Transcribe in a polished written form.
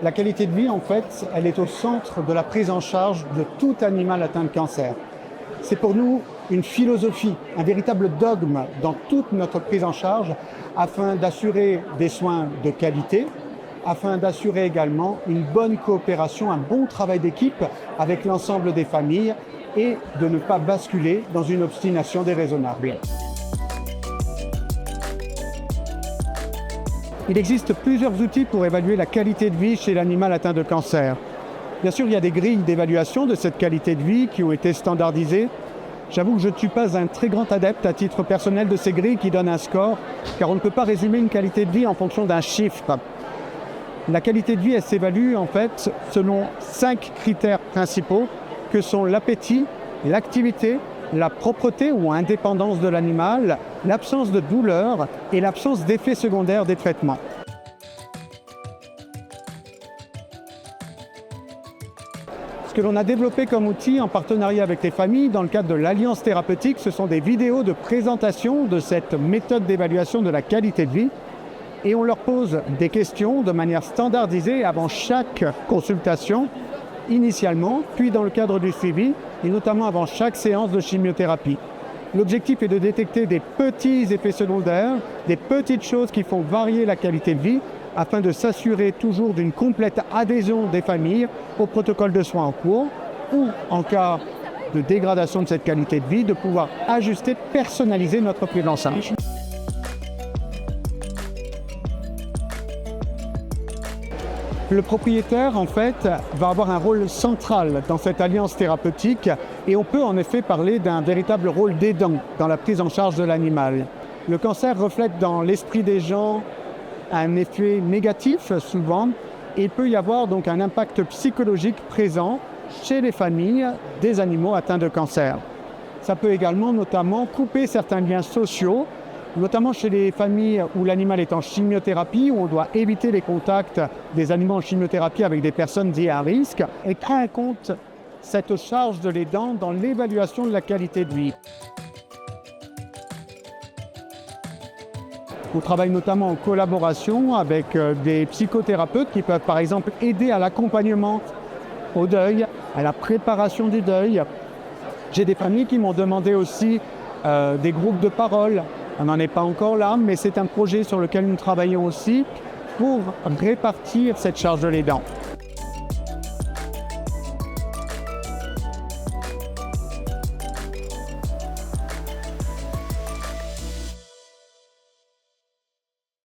La qualité de vie, en fait, elle est au centre de la prise en charge de tout animal atteint de cancer. C'est pour nous une philosophie, un véritable dogme dans toute notre prise en charge afin d'assurer des soins de qualité, afin d'assurer également une bonne coopération, un bon travail d'équipe avec l'ensemble des familles et de ne pas basculer dans une obstination déraisonnable. Il existe plusieurs outils pour évaluer la qualité de vie chez l'animal atteint de cancer. Bien sûr, il y a des grilles d'évaluation de cette qualité de vie qui ont été standardisées. J'avoue que je ne suis pas un très grand adepte à titre personnel de ces grilles qui donnent un score, car on ne peut pas résumer une qualité de vie en fonction d'un chiffre. La qualité de vie, elle s'évalue en fait selon 5 critères principaux que sont l'appétit, l'activité, la propreté ou indépendance de l'animal, l'absence de douleur et l'absence d'effets secondaires des traitements. Ce que l'on a développé comme outil en partenariat avec les familles dans le cadre de l'Alliance thérapeutique, ce sont des vidéos de présentation de cette méthode d'évaluation de la qualité de vie et on leur pose des questions de manière standardisée avant chaque consultation, initialement, puis dans le cadre du suivi et notamment avant chaque séance de chimiothérapie. L'objectif est de détecter des petits effets secondaires, des petites choses qui font varier la qualité de vie afin de s'assurer toujours d'une complète adhésion des familles au protocole de soins en cours ou, en cas de dégradation de cette qualité de vie, de pouvoir ajuster, personnaliser notre prise en charge. Le propriétaire, en fait, va avoir un rôle central dans cette alliance thérapeutique et on peut en effet parler d'un véritable rôle d'aidant dans la prise en charge de l'animal. Le cancer reflète dans l'esprit des gens un effet négatif souvent et il peut y avoir donc un impact psychologique présent chez les familles des animaux atteints de cancer. Ça peut également notamment couper certains liens sociaux, notamment chez les familles où l'animal est en chimiothérapie, où on doit éviter les contacts des animaux en chimiothérapie avec des personnes dites à risque, et prend en compte cette charge de l'aidant dans l'évaluation de la qualité de vie. On travaille notamment en collaboration avec des psychothérapeutes qui peuvent par exemple aider à l'accompagnement au deuil, à la préparation du deuil. J'ai des familles qui m'ont demandé aussi des groupes de parole. On n'en est pas encore là, mais c'est un projet sur lequel nous travaillons aussi pour répartir cette charge de l'aidant.